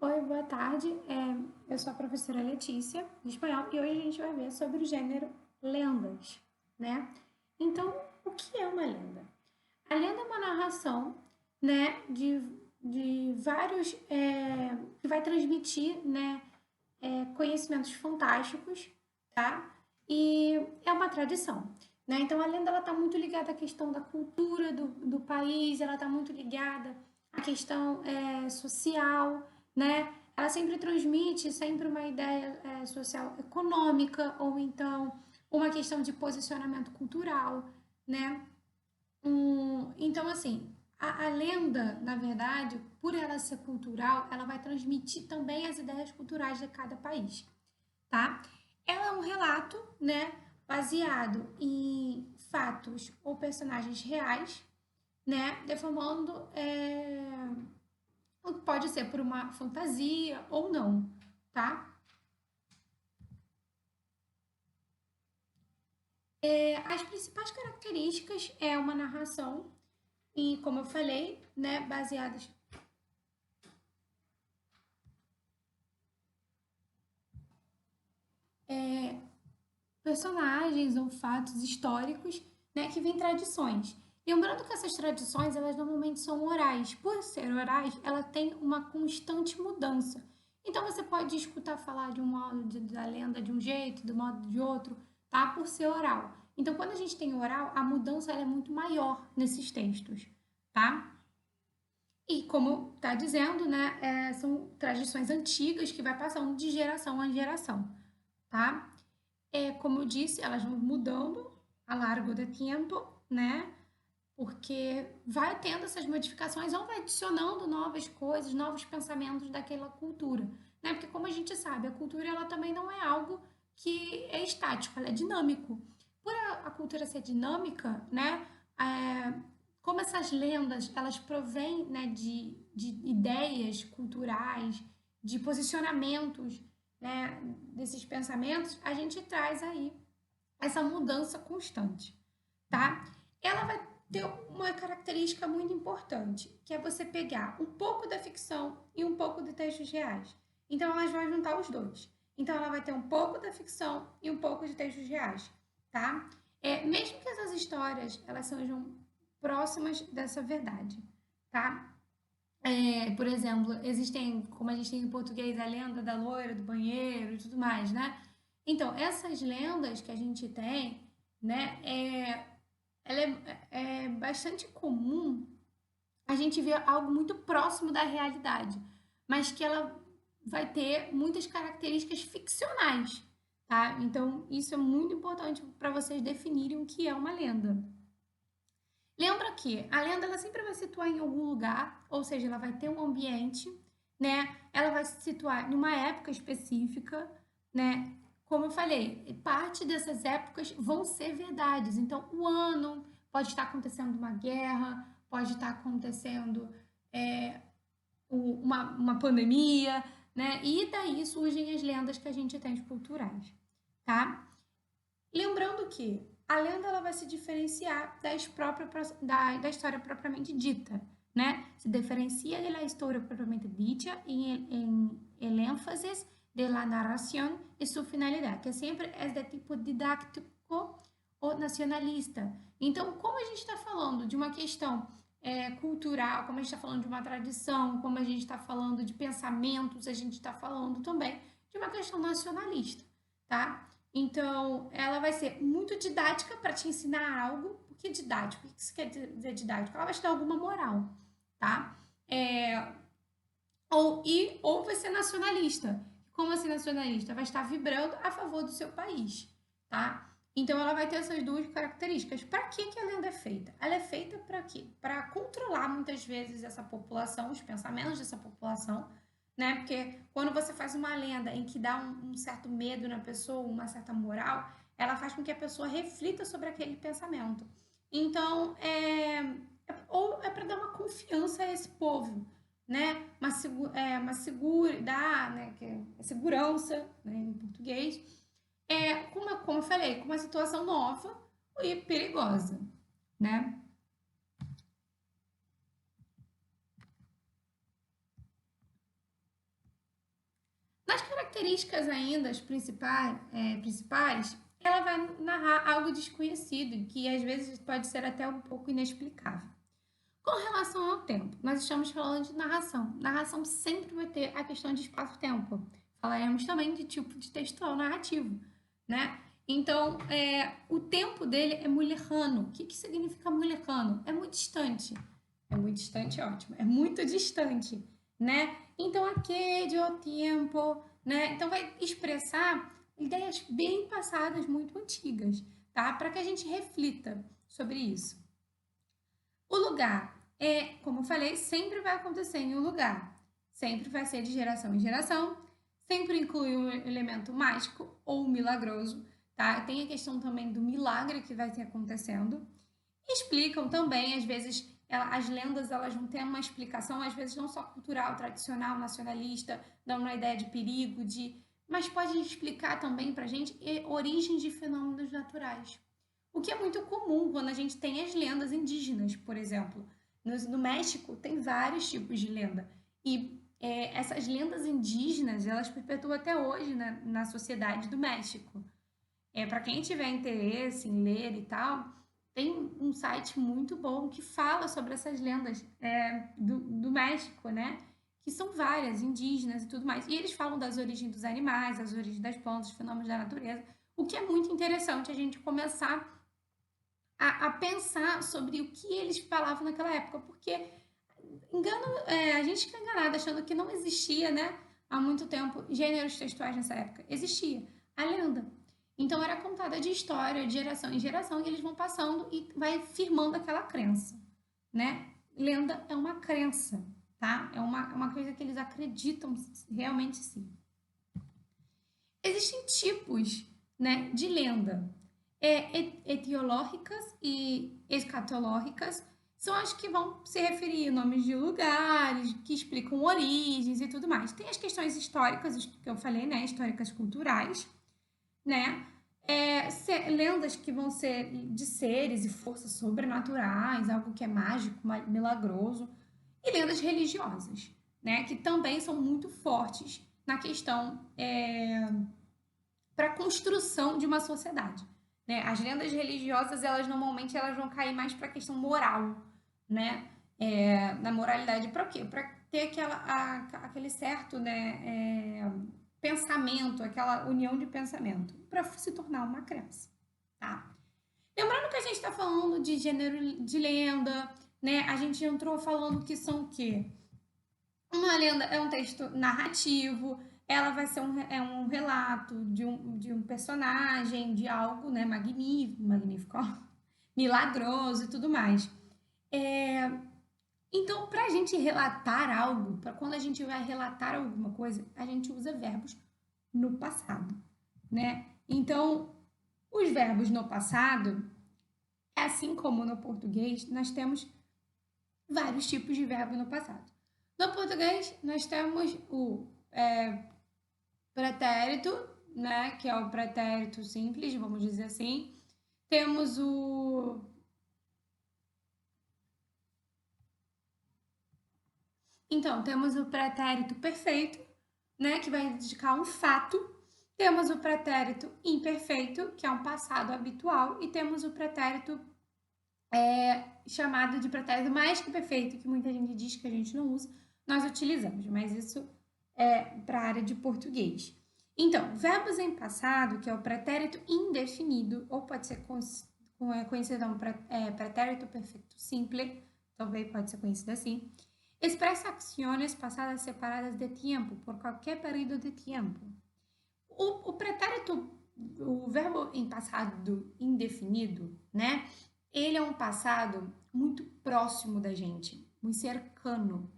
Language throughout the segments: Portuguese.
Oi, boa tarde. Eu sou a professora Letícia, de espanhol, e hoje a gente vai ver sobre o gênero lendas, né? Então, o que é uma lenda? A lenda é uma narração, né, de vários, que vai transmitir, né, conhecimentos fantásticos, tá? E é uma tradição, né? Então, a lenda, ela tá muito ligada à questão da cultura do país, ela tá muito ligada à questão social, né? Ela sempre transmite sempre uma ideia social econômica ou então uma questão de posicionamento cultural, né? Então, assim, a lenda, na verdade, por ela ser cultural, ela vai transmitir também as ideias culturais de cada país, tá? Ela é um relato, né, baseado em fatos ou personagens reais, né, deformando pode ser por uma fantasia ou não, tá? As principais características é uma narração e, como eu falei, né, baseadas personagens ou fatos históricos, né, que vêm tradições. Lembrando que essas tradições, elas normalmente são orais. Por ser orais, ela tem uma constante mudança. Então você pode escutar falar de um modo da lenda de um jeito, do modo de outro, tá? Por ser oral. Então quando a gente tem oral, a mudança é muito maior nesses textos, tá? E como está dizendo, né, são tradições antigas que vai passando de geração em geração, tá? Como eu disse, elas vão mudando a largo do tempo, né? Porque vai tendo essas modificações, ou vai adicionando novas coisas, novos pensamentos daquela cultura, né? Porque como a gente sabe, a cultura ela também não é algo que é estático, ela é dinâmico. Por a cultura ser dinâmica, né? Como essas lendas elas provêm, né, de ideias culturais, de posicionamentos, né, desses pensamentos, a gente traz aí essa mudança constante, tá? Ela vai ter uma característica muito importante, que é você pegar um pouco da ficção e um pouco de textos reais. Então, elas vão juntar os dois. Então, ela vai ter um pouco da ficção e um pouco de textos reais, tá? Mesmo que essas histórias elas sejam próximas dessa verdade, tá? Por exemplo, existem, como a gente tem em português, a lenda da loira do banheiro e tudo mais, né? Então, essas lendas que a gente tem, né, ela é bastante comum a gente ver algo muito próximo da realidade, mas que ela vai ter muitas características ficcionais, tá? Então, isso é muito importante para vocês definirem o que é uma lenda. Lembra que a lenda ela sempre vai se situar em algum lugar, ou seja, ela vai ter um ambiente, né? Ela vai se situar em uma época específica, né? Como eu falei, parte dessas épocas vão ser verdades. Então, o ano pode estar acontecendo uma guerra, pode estar acontecendo uma pandemia, né? E daí surgem as lendas que a gente tem culturais, tá? Lembrando que a lenda ela vai se diferenciar da história propriamente dita, né? Se diferencia da história propriamente dita em el énfasis de la narración e sua finalidade, que sempre é de tipo didático ou nacionalista. Então, como a gente está falando de uma questão cultural, como a gente está falando de uma tradição, como a gente está falando de pensamentos, a gente está falando também de uma questão nacionalista, tá? Então, ela vai ser muito didática para te ensinar algo. Por que didático? O que isso quer dizer didático? Ela vai te dar alguma moral, tá? Ou vai ser nacionalista. Como assim nacionalista? Vai estar vibrando a favor do seu país, tá? Então, ela vai ter essas duas características. Para que a lenda é feita? Ela é feita para quê? Para controlar muitas vezes essa população, os pensamentos dessa população, né? Porque quando você faz uma lenda em que dá um certo medo na pessoa, uma certa moral, ela faz com que a pessoa reflita sobre aquele pensamento. Então, ou é para dar uma confiança a esse povo, né? Uma segurança, né? Que é segurança, né? Em português. Como eu falei, com uma situação nova e perigosa, né? características ainda, as principais, ela vai narrar algo desconhecido, que às vezes pode ser até um pouco inexplicável. Com relação ao tempo, nós estamos falando de narração. Narração sempre vai ter a questão de espaço-tempo. Falaremos também de tipo de textual narrativo, né? Então, o tempo dele é muy lejano. O que significa muy lejano? É muito distante. É muito distante, ótimo. É muito distante, né? Então, aquele tempo, né? Então, vai expressar ideias bem passadas, muito antigas, tá? Para que a gente reflita sobre isso. O lugar como eu falei, sempre vai acontecer em um lugar. Sempre vai ser de geração em geração. Sempre inclui um elemento mágico ou milagroso, tá? Tem a questão também do milagre que vai ter acontecendo. Explicam também, às vezes, as lendas elas vão ter uma explicação, às vezes não só cultural, tradicional, nacionalista, dando uma ideia de perigo, mas pode explicar também para a gente origens de fenômenos naturais. O que é muito comum quando a gente tem as lendas indígenas, por exemplo. No México tem vários tipos de lenda. E essas lendas indígenas, elas perpetuam até hoje na sociedade do México. Para quem tiver interesse em ler e tal, tem um site muito bom que fala sobre essas lendas do México, né? Que são várias, indígenas e tudo mais. E eles falam das origens dos animais, das origens das plantas, fenômenos da natureza. O que é muito interessante a gente começar a pensar sobre o que eles falavam naquela época, porque a gente fica enganado achando que não existia, né, há muito tempo, gêneros textuais nessa época. Existia a lenda. Então era contada de história, de geração em geração, e eles vão passando e vai firmando aquela crença, né? Lenda é uma crença, tá? É uma coisa que eles acreditam realmente sim. Existem tipos, né, de lenda. Etiológicas e escatológicas são as que vão se referir a nomes de lugares, que explicam origens e tudo mais. Tem as questões históricas, que eu falei, né, históricas culturais, né, lendas que vão ser de seres e forças sobrenaturais, algo que é mágico, milagroso, e lendas religiosas, né, que também são muito fortes na questão para a construção de uma sociedade. Né? As lendas religiosas, elas normalmente vão cair mais para a questão moral, né? Na moralidade, para quê? Para ter aquele certo, né, pensamento, aquela união de pensamento, para se tornar uma crença, tá? Lembrando que a gente está falando de gênero de lenda, né? A gente entrou falando que são o quê? Uma lenda é um texto narrativo, ela vai ser um relato de um personagem, de algo, né, magnífico, milagroso e tudo mais. Então, para a gente relatar algo, para quando a gente vai relatar alguma coisa, a gente usa verbos no passado, né? Então, os verbos no passado, assim como no português, nós temos vários tipos de verbo no passado. No português, nós temos o pretérito, né, que é o pretérito simples, vamos dizer assim. Temos temos o pretérito perfeito, né, que vai indicar um fato. Temos o pretérito imperfeito, que é um passado habitual, e temos o pretérito chamado de pretérito mais que perfeito, que muita gente diz que a gente não usa, nós utilizamos, mas isso é para a área de português. Então, verbos em passado, que é o pretérito indefinido, ou pode ser conhecido como pretérito perfeito simple, também pode ser conhecido assim, expressa ações passadas separadas de tempo, por qualquer período de tempo. O pretérito, o verbo em passado indefinido, né? Ele é um passado muito próximo da gente, muito cercano.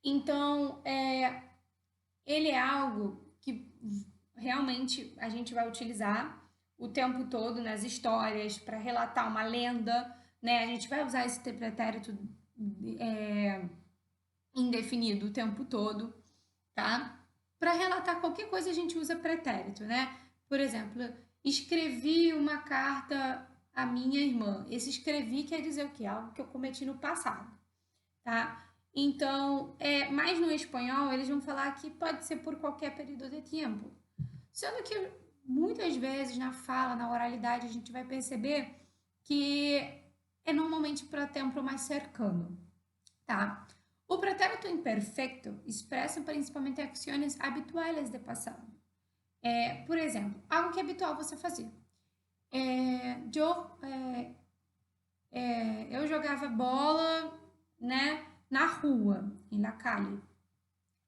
Então, ele é algo que realmente a gente vai utilizar o tempo todo nas histórias para relatar uma lenda, né? A gente vai usar esse pretérito indefinido o tempo todo, tá? Para relatar qualquer coisa a gente usa pretérito, né? Por exemplo, escrevi uma carta à minha irmã. Esse escrevi quer dizer o quê? Algo que eu cometi no passado, tá? Então, mas no espanhol, eles vão falar que pode ser por qualquer período de tempo. Sendo que muitas vezes na fala, na oralidade, a gente vai perceber que é normalmente para tempo mais cercano, tá? O pretérito imperfecto expressa principalmente ações habituais de passado. Por exemplo, algo que é habitual você fazer. Eu jogava bola, né, na rua, na calle.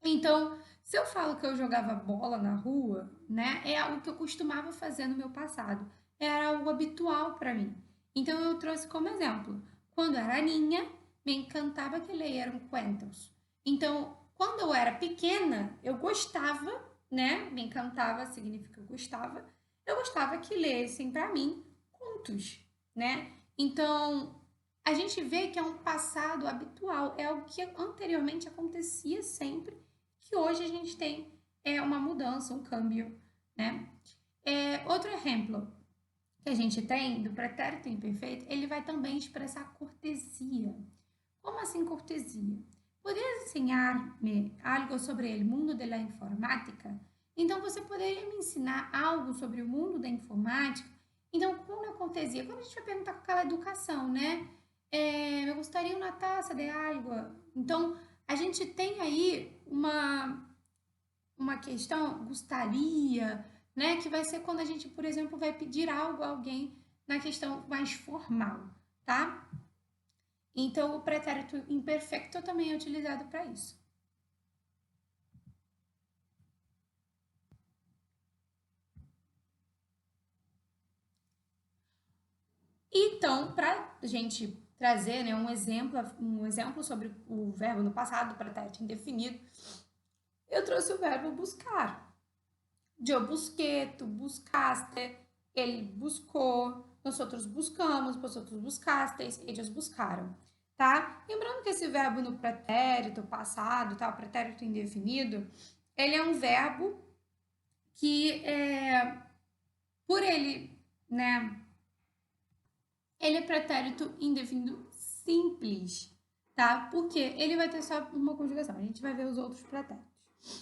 Então, se eu falo que eu jogava bola na rua, né, é algo que eu costumava fazer no meu passado. Era algo habitual para mim. Então, eu trouxe como exemplo. Quando era niña, me encantava que leeram cuentos. Então, quando eu era pequena, eu gostava, né? Me encantava significa eu gostava que lessem para mim contos, né? Então, a gente vê que é um passado habitual, é algo que anteriormente acontecia sempre, que hoje a gente tem uma mudança, um câmbio, né? Outro exemplo que a gente tem do pretérito imperfeito, ele vai também expressar cortesia. Como assim cortesia? Poderia ensinar-me algo sobre o mundo da informática? Então, você poderia me ensinar algo sobre o mundo da informática? Então, com a cortesia, quando a gente vai perguntar com aquela educação, né? Eu gostaria uma taça de água. Então, a gente tem aí uma questão, gostaria, né? Que vai ser quando a gente, por exemplo, vai pedir algo a alguém na questão mais formal, tá? Então, o pretérito imperfecto também é utilizado para isso. Então, para a gente trazer, né, um exemplo sobre o verbo no passado, do pretérito indefinido, eu trouxe o verbo buscar. Eu busquei, tu buscaste, ele buscou, nós outros buscamos, vós outros buscastes, eles buscaram, tá? Lembrando que esse verbo no pretérito passado, tá? O pretérito indefinido, ele é um verbo que, por ele, né? Ele é pretérito indefinido simples, tá? Porque ele vai ter só uma conjugação. A gente vai ver os outros pretéritos.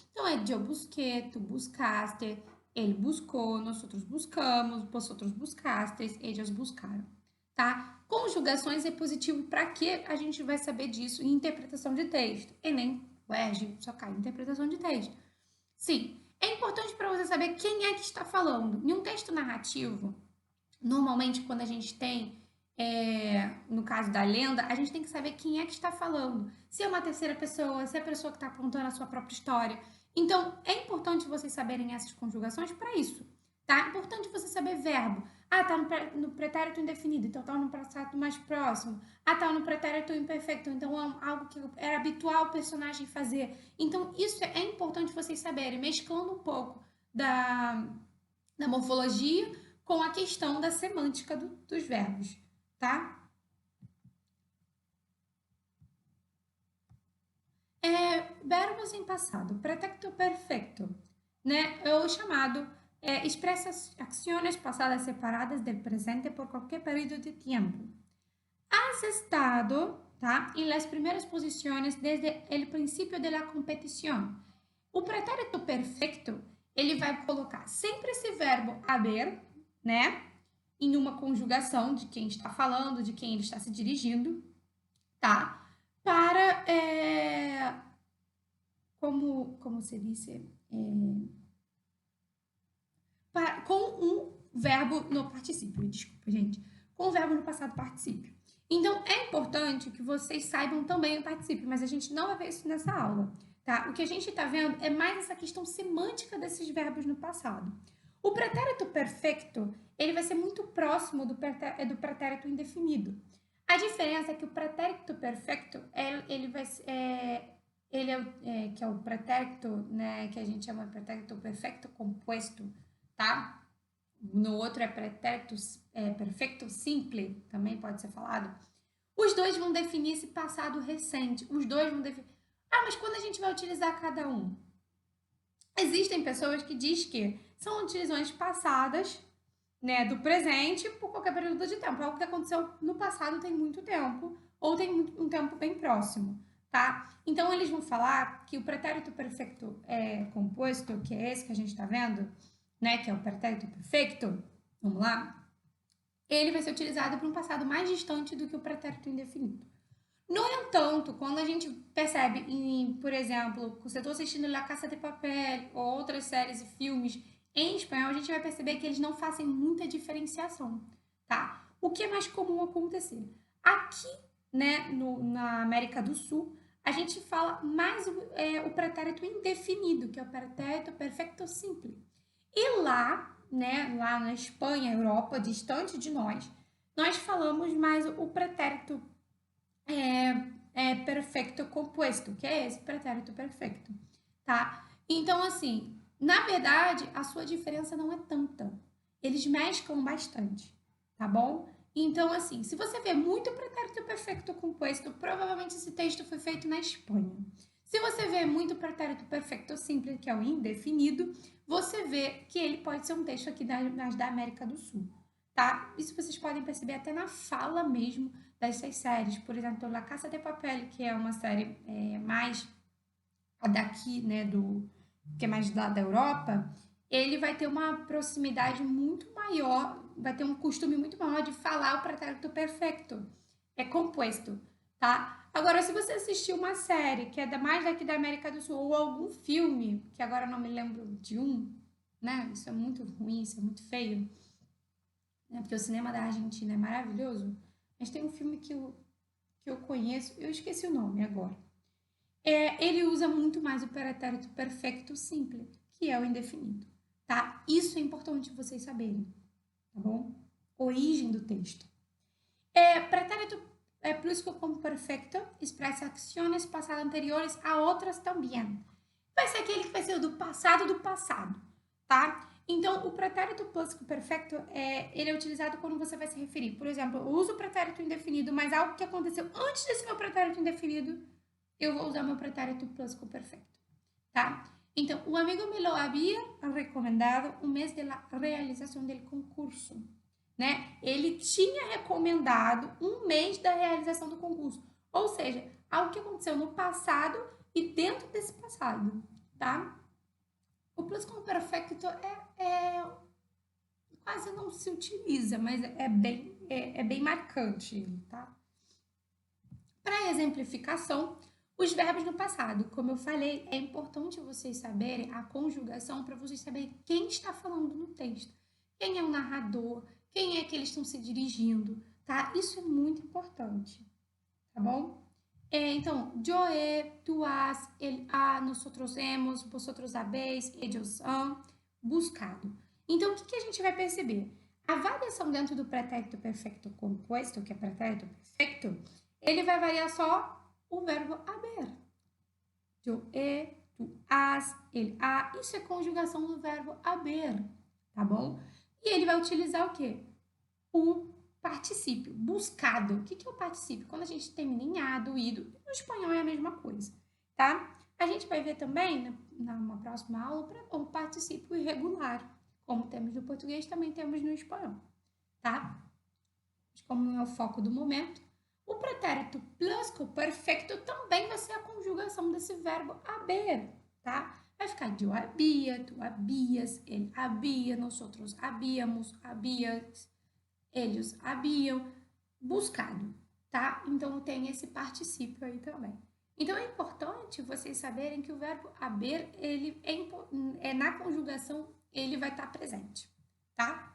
Então, é eu busquei, tu buscaste, ele buscou, nós outros buscamos, vós outros buscastes, eles buscaram, tá? Conjugações é positivo para que a gente vai saber disso em interpretação de texto. Enem, UERJ, só cai em interpretação de texto. Sim, é importante para você saber quem é que está falando. Em um texto narrativo, normalmente quando a gente tem no caso da lenda, a gente tem que saber quem é que está falando. Se é uma terceira pessoa, se é a pessoa que está contando a sua própria história. Então, é importante vocês saberem essas conjugações para isso, tá? É importante você saber verbo. Ah, tá no pretérito indefinido, então tá no passado mais próximo. Ah, tá no pretérito imperfeito, então é algo que era habitual o personagem fazer. Então, isso é importante vocês saberem, mesclando um pouco da morfologia com a questão da semântica dos verbos, tá? Verbos em passado, pretérito perfeito, né? É o chamado expressa ações passadas separadas del presente por qualquer período de tempo. Has estado, tá? Em las primeras posições desde o princípio da competição. O pretérito perfeito, ele vai colocar sempre esse verbo haber, né? Em uma conjugação de quem está falando, de quem ele está se dirigindo, tá? Para, como se diz, com um verbo no particípio, desculpa, gente, com o verbo no passado particípio. Então, é importante que vocês saibam também o particípio, mas a gente não vai ver isso nessa aula, tá? O que a gente está vendo é mais essa questão semântica desses verbos no passado. O pretérito perfeito, ele vai ser muito próximo do pretérito indefinido. A diferença é que o pretérito perfeito, ele vai ele que é o pretérito, né, que a gente chama de pretérito perfeito composto, tá? No outro é pretérito perfeito simple, também pode ser falado. Os dois vão definir esse passado recente. Os dois vão definir. Ah, mas quando a gente vai utilizar cada um? Existem pessoas que dizem que são utilizações passadas, né, do presente por qualquer período de tempo. Algo que aconteceu no passado tem muito tempo ou tem um tempo bem próximo, tá? Então, eles vão falar que o pretérito perfeito composto, que é esse que a gente está vendo, né, que é o pretérito perfeito, vamos lá, ele vai ser utilizado para um passado mais distante do que o pretérito indefinido. No entanto, quando a gente percebe, por exemplo, se eu estou assistindo La Casa de Papel ou outras séries e filmes em espanhol, a gente vai perceber que eles não fazem muita diferenciação, tá? O que é mais comum acontecer? Aqui, né, na América do Sul, a gente fala mais o pretérito indefinido, que é o pretérito perfecto simple. E lá, né, lá na Espanha, Europa, distante de nós falamos mais o pretérito perfeito composto, que é esse pretérito perfeito, tá? Então, assim, na verdade, a sua diferença não é tanta. Eles mesclam bastante, tá bom? Então, assim, se você vê muito pretérito perfeito composto, provavelmente esse texto foi feito na Espanha. Se você vê muito pretérito perfeito simples, que é o indefinido, você vê que ele pode ser um texto aqui da América do Sul, tá? Isso vocês podem perceber até na fala mesmo dessas séries. Por exemplo, La Casa de Papel, que é uma série mais daqui, né, que é mais da Europa, ele vai ter uma proximidade muito maior, vai ter um costume muito maior de falar o pretérito perfeito, é composto, tá? Agora, se você assistir uma série que é mais daqui da América do Sul, ou algum filme, que agora não me lembro de né? Isso é muito ruim, isso é muito feio, né? Porque o cinema da Argentina é maravilhoso, mas tem um filme que eu conheço, eu esqueci o nome agora. Ele usa muito mais o pretérito perfeito simple, que é o indefinido, tá? Isso é importante vocês saberem, tá bom? Origem do texto. Pretérito pluscuamperfecto expressa ações passadas anteriores a outras também. Vai ser aquele que vai ser do passado, tá? Então, o pretérito pluscuamperfecto, ele é utilizado quando você vai se referir. Por exemplo, eu uso o pretérito indefinido, mas algo que aconteceu antes desse meu pretérito indefinido, eu vou usar meu pretérito pluscuamperfecto, tá? Então, o amigo me lo había recomendado um mês da realização do concurso, né? Ele tinha recomendado um mês da realização do concurso, ou seja, algo que aconteceu no passado e dentro desse passado, tá? O pluscuamperfecto quase não se utiliza, mas é bem marcante, tá? Para exemplificação, os verbos no passado. Como eu falei, é importante vocês saberem a conjugação para vocês saberem quem está falando no texto. Quem é o narrador, quem é que eles estão se dirigindo, tá? Isso é muito importante, tá bom? Então, yo he, tú has, él ha, nosotros hemos, vosotros habéis, ellos han, buscado. Então, o que a gente vai perceber? A variação dentro do pretérito perfeito composto, que é pretérito perfeito, ele vai variar só o verbo haber. Yo he, tu has, ele ha. Isso é conjugação do verbo haber, tá bom? E ele vai utilizar o quê? O particípio, buscado. O que é o particípio? Quando a gente termina em ado, ido. No espanhol é a mesma coisa, tá? A gente vai ver também, numa próxima aula, o particípio irregular. Como temos no português, também temos no espanhol, tá? Mas como não é o foco do momento, o pretérito pluscuamperfecto também vai ser a conjugação desse verbo haber, tá? Vai ficar yo había, tu habías, ele había, nosotros habíamos, habías, eles haviam buscado, tá? Então tem esse particípio aí também. Então é importante vocês saberem que o verbo haber, ele na conjugação, ele vai estar presente, tá?